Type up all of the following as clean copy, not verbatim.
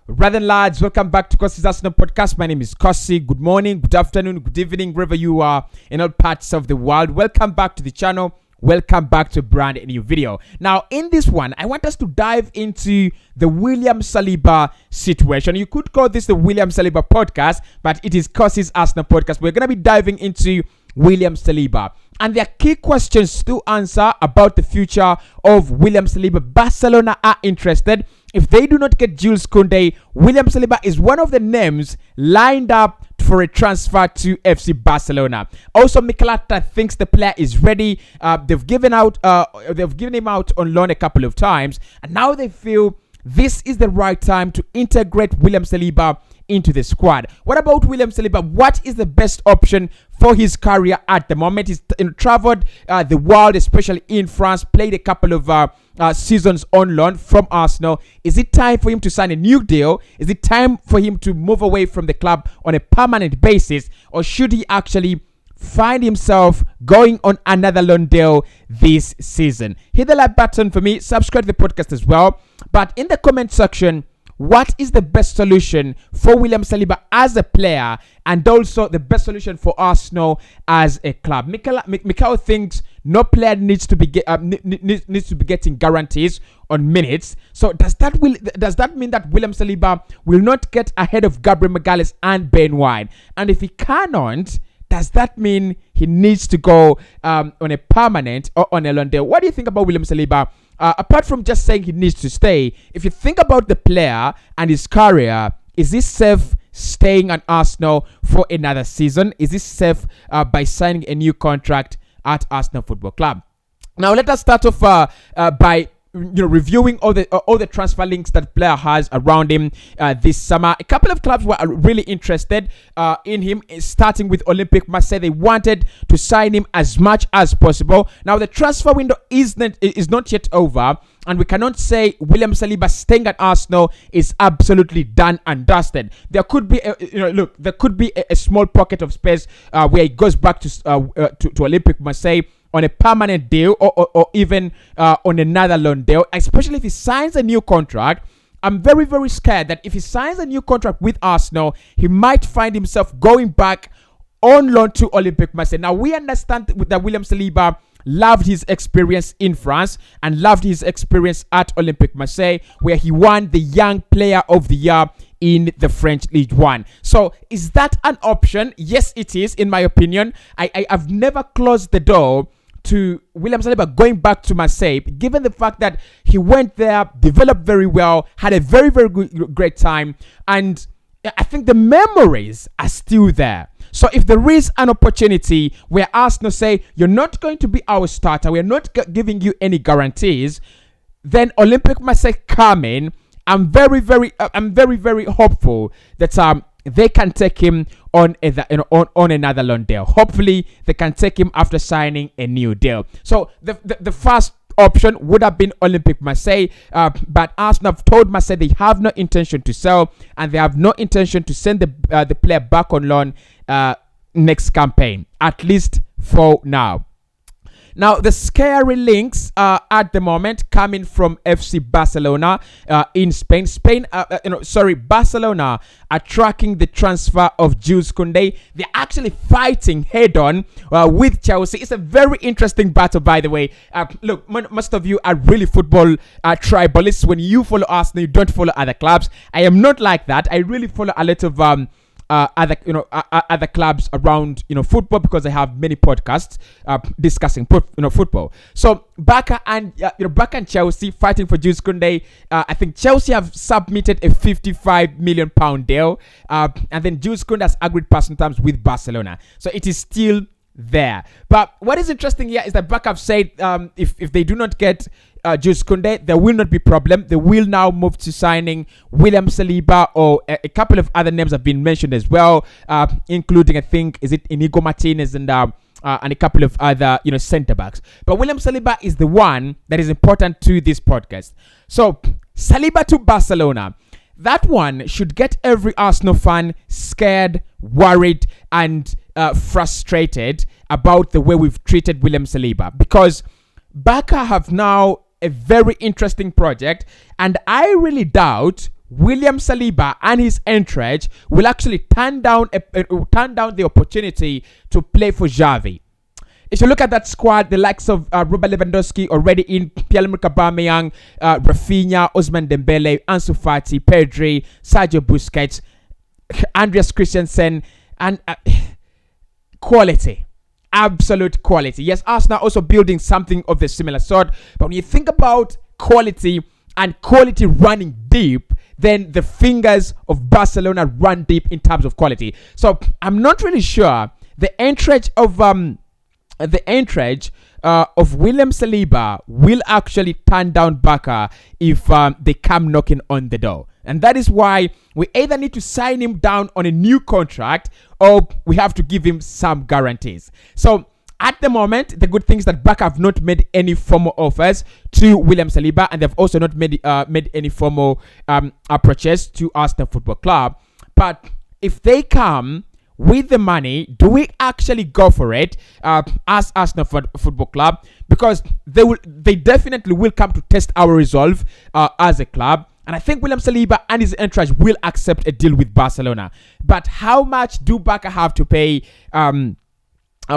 Rather lads, welcome back to Cossy's Arsenal podcast. My name is Cossy. Good morning, good afternoon, good evening, wherever you are in all parts of the world. Welcome back to the channel. Welcome back to a brand new video. Now, in this one, I want us to dive into the William Saliba situation. You could call this the William Saliba podcast, but it is Cossy's Arsenal podcast. We're going to be diving into William Saliba. And there are key questions to answer about the future of William Saliba. Barcelona are interested. If they do not get Jules Koundé, William Saliba is one of the names lined up for a transfer to FC Barcelona. Also, Mikel Arteta thinks the player is ready. They've given him out on loan a couple of times, and now they feel this is the right time to integrate William Saliba into the squad. What about William Saliba? What is the best option for his career at the moment? He's traveled the world, especially in France, played a couple of seasons on loan from Arsenal. Is it time for him to sign a new deal? Is it time for him to move away from the club on a permanent basis? Or should he actually find himself going on another loan deal this season? Hit the like button for me. Subscribe to the podcast as well. But in the comment section, what is the best solution for William Saliba as a player, and also the best solution for Arsenal as a club? Mikel thinks no player needs to be getting guarantees on minutes. So does that mean that William Saliba will not get ahead of Gabriel Magalhaes and Ben White? And if he cannot, does that mean he needs to go on a permanent or on a loan deal? What do you think about William Saliba? Apart from just saying he needs to stay, if you think about the player and his career, is he safe staying at Arsenal for another season? Is he safe by signing a new contract at Arsenal Football Club? Now, let us start off by reviewing all the transfer links that player has around him this summer. A couple of clubs were really interested in him, starting with Olympique Marseille. They wanted to sign him as much as possible. Now, the transfer window is not yet over, and we cannot say William Saliba staying at Arsenal is absolutely done and dusted. There could be, a small pocket of space where he goes back to Olympique Marseille on a permanent deal or even on another loan deal, especially if he signs a new contract. I'm very, very scared that if he signs a new contract with Arsenal, he might find himself going back on loan to Olympique Marseille. Now, we understand that William Saliba loved his experience in France and loved his experience at Olympique Marseille, where he won the Young Player of the Year in the French League One. So, is that an option? Yes, it is, in my opinion. I've never closed the door to William Saliba going back to Marseille, given the fact that he went there, developed very well, had a very, very great time, and I think the memories are still there. So if there is an opportunity where Arsenal say, you're not going to be our starter, we're not giving you any guarantees, then Olympique Marseille come in. I'm very, very hopeful that they can take him on another loan deal. Hopefully, they can take him after signing a new deal. So the first option would have been Olympique Marseille, but Arsenal have told Marseille they have no intention to sell, and they have no intention to send the player back on loan next campaign, at least for now. Now, the scary links at the moment coming from FC Barcelona in Spain. Barcelona are tracking the transfer of Jules Koundé. They're actually fighting head-on with Chelsea. It's a very interesting battle, by the way. Look, most of you are really football tribalists. When you follow Arsenal, you don't follow other clubs. I am not like that. I really follow a lot of other clubs around football, because I have many podcasts discussing football. So Barca and Chelsea fighting for Jules Koundé. I think Chelsea have submitted a £55 million deal, and then Jules Koundé has agreed personal terms with Barcelona. So it is still there. But what is interesting here is that Barca have said if they do not get Jules Koundé, there will not be problem. They will now move to signing William Saliba, or a couple of other names have been mentioned as well, including, I think, is it Inigo Martinez and a couple of other center backs. But William Saliba is the one that is important to this podcast. So Saliba to Barcelona. That one should get every Arsenal fan scared, worried, and frustrated about the way we've treated William Saliba, because Barca have now a very interesting project, and I really doubt William Saliba and his entourage will actually turn down the opportunity to play for Xavi. If you look at that squad, the likes of Robert Lewandowski already in, Pierre-Emerick Aubameyang, Rafinha, Ousmane Dembele, Ansu Fati, Pedri, Sergio Busquets, Andreas Christensen, and quality. Absolute quality. Yes, Arsenal also building something of the similar sort. But when you think about quality and quality running deep, then the fingers of Barcelona run deep in terms of quality. So I'm not really sure the entourage of William Saliba will actually turn down Barca if they come knocking on the door. And that is why we either need to sign him down on a new contract or we have to give him some guarantees. So at the moment, the good thing is that Barca have not made any formal offers to William Saliba, and they've also not made any formal approaches to Arsenal Football Club. But if they come with the money, do we actually go for it as Arsenal Football Club? Because they definitely will come to test our resolve as a club. And I think William Saliba and his entourage will accept a deal with Barcelona. But how much do Barca have to pay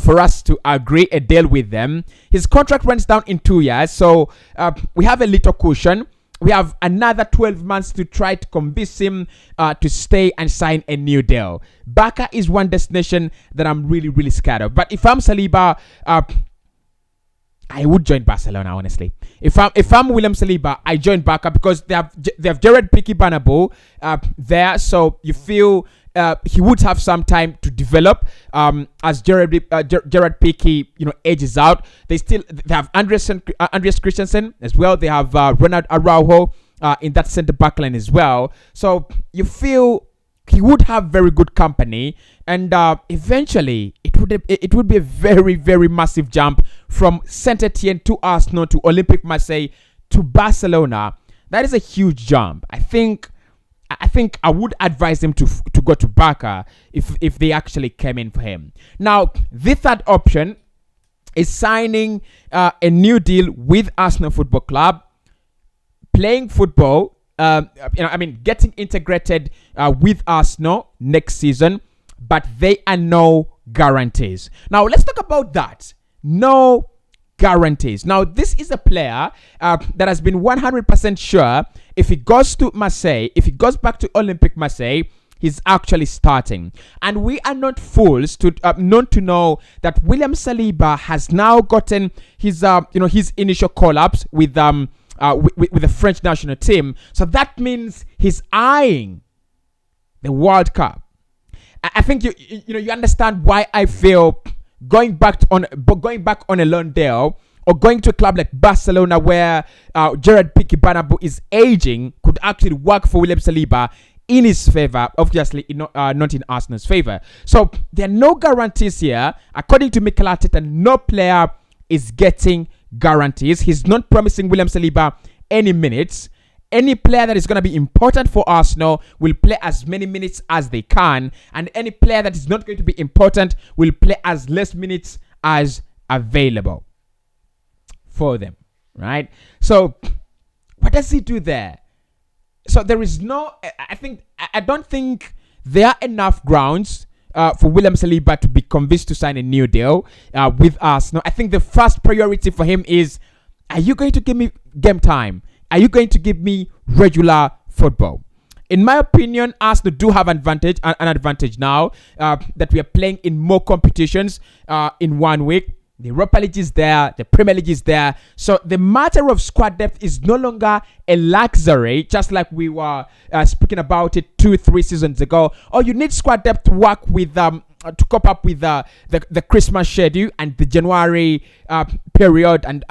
for us to agree a deal with them? His contract runs down in 2 years, so we have a little cushion. We have another 12 months to try to convince him to stay and sign a new deal. Barca is one destination that I'm really, really scared of. But if I'm Saliba, I would join Barcelona, honestly. If I'm William Saliba, I join Barca because they have Jared Piqué Bernabeu there, so you feel he would have some time to develop as Jared Piqué ages out. They have Andreas Christensen as well. They have Ronald Araujo in that centre back line as well. So you feel he would have very good company, and eventually it would be a very, very massive jump from Saint-Etienne to Arsenal to Olympique Marseille to Barcelona. That is a huge jump. I think I would advise him to go to Barca if they actually came in for him. Now, the third option is signing a new deal with Arsenal Football Club, playing football. Getting integrated with Arsenal next season, but they are no guarantees. Now, let's talk about that. No guarantees. Now, this is a player that has been 100% sure if he goes to Marseille, if he goes back to Olympique Marseille, he's actually starting. And we are not fools to not to know that William Saliba has now gotten his initial call-ups with the French national team. So that means he's eyeing the World Cup. I think you understand why I feel going back on a loan deal or going to a club like Barcelona where Jared Piqué Bernabeu is aging could actually work for William Saliba in his favor, obviously not in Arsenal's favor. So there are no guarantees here. According to Mikel Arteta, no player is getting guarantees. He's not promising William Saliba any minutes. Any player that is going to be important for Arsenal will play as many minutes as they can, and any player that is not going to be important will play as less minutes as available for them, right? So what does he do there? So there is no, I don't think there are enough grounds for William Saliba to be convinced to sign a new deal with Arsenal. I think the first priority for him is, are you going to give me game time? Are you going to give me regular football? In my opinion, Arsenal do have an advantage now that we are playing in more competitions in 1 week. The Europa League is there. The Premier League is there. So the matter of squad depth is no longer a luxury, just like we were speaking about it 2-3 seasons ago. Oh, you need squad depth to work with to cope up with the Christmas schedule and the January period and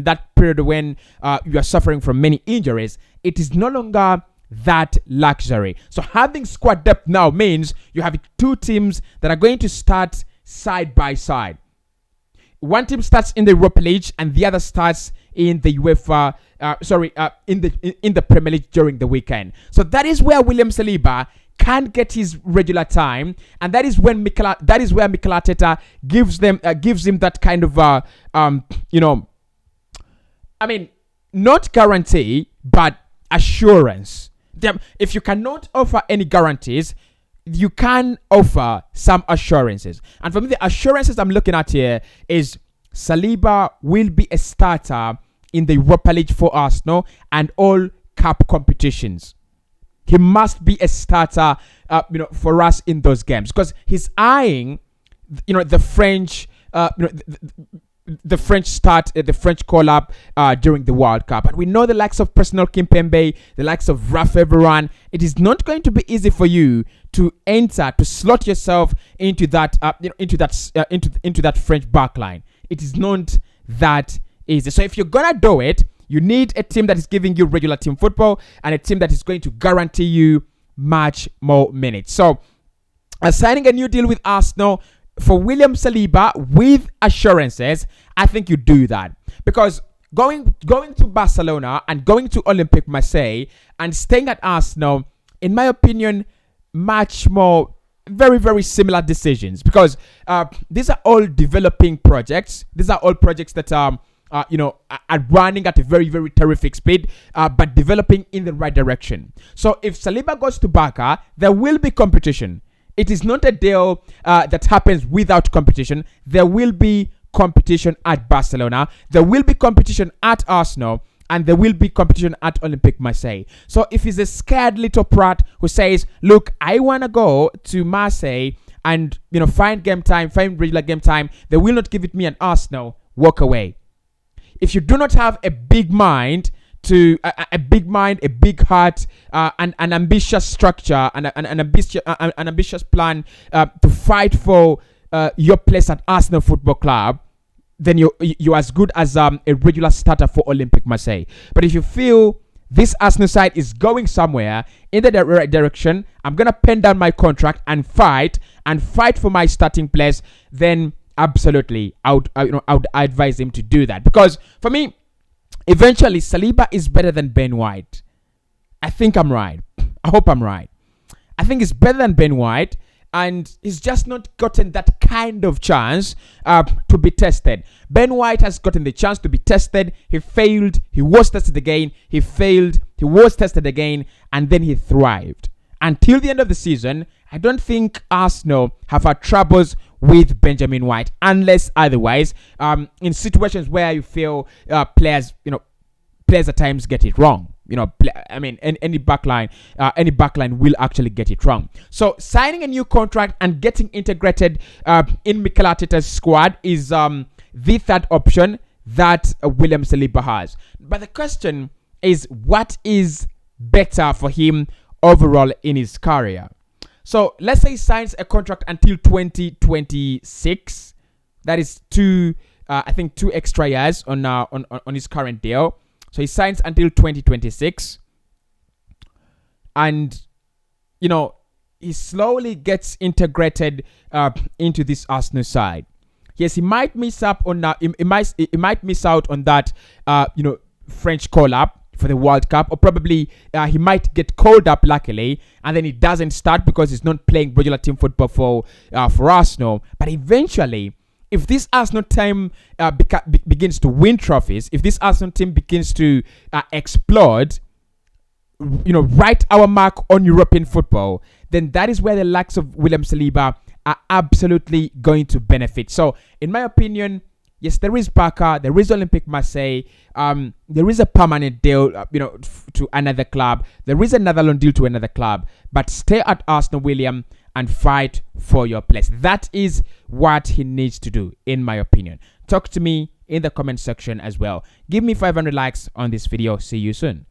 that period when you are suffering from many injuries. It is no longer that luxury. So having squad depth now means you have two teams that are going to start side by side. One team starts in the Europa League and the other starts in the in the Premier League during the weekend. So that is where William Saliba can get his regular time, and that is where Mikel Arteta gives him that kind of not guarantee but assurance If you cannot offer any guarantees, you can offer some assurances. And for me, the assurances I'm looking at here is Saliba will be a starter in the Europa League for Arsenal and all cup competitions. He must be a starter, for us in those games, because he's eyeing, the French, the French start, the French call-up during the World Cup. And we know the likes of Personal Kimpembe, the likes of Raphael Varane. It is not going to be easy for you to slot yourself into that, into that French backline. It is not that easy. So if you're gonna do it, you need a team that is giving you regular team football and a team that is going to guarantee you much more minutes. So, signing a new deal with Arsenal for William Saliba with assurances, I think you do that. Because going to Barcelona and going to Olympique Marseille and staying at Arsenal, in my opinion, much more very, very similar decisions. Because these are all developing projects. These are all projects that are running at a very, very terrific speed, but developing in the right direction. So if Saliba goes to Barca, there will be competition. It is not a deal that happens without competition. There will be competition at Barcelona. There will be competition at Arsenal. And there will be competition at Olympique Marseille. So if he's a scared little prat who says, look, I want to go to Marseille and, find regular game time, they will not give it me an Arsenal, walk away. If you do not have a big mind, a big heart, an ambitious structure, and an ambitious plan to fight for your place at Arsenal Football Club, then you're as good as a regular starter for Olympique Marseille. But if you feel this Arsenal side is going somewhere in the right direction, I'm gonna pen down my contract and fight for my starting place, then absolutely, I would advise him to do that. Because for me, eventually, Saliba is better than Ben White. I think I'm right. I hope I'm right. I think he's better than Ben White, and he's just not gotten that kind of chance to be tested. Ben White has gotten the chance to be tested. He failed. He was tested again. He failed. He was tested again, and then he thrived. Until the end of the season, I don't think Arsenal have had troubles with Benjamin White, unless otherwise, in situations where you feel players at times get it wrong. Any backline will actually get it wrong. So signing a new contract and getting integrated in Mikel Arteta's squad is the third option that William Saliba has. But the question is, what is better for him overall in his career? So let's say he signs a contract until 2026. That is two extra years on his current deal. So he signs until 2026, and he slowly gets integrated into this Arsenal side. Yes, he might miss up on he might miss out on that French call up for the World Cup, or probably he might get called up luckily, and then he doesn't start because he's not playing regular team football for Arsenal. But eventually, if this Arsenal team begins to win trophies, if this Arsenal team begins to explode, write our mark on European football, then that is where the likes of William Saliba are absolutely going to benefit. So, in my opinion, yes, there is Barca, there is Olympique Marseille, there is a permanent deal, to another club. There is another loan deal to another club. But stay at Arsenal, William, and fight for your place. That is what he needs to do, in my opinion. Talk to me in the comment section as well. Give me 500 likes on this video. See you soon.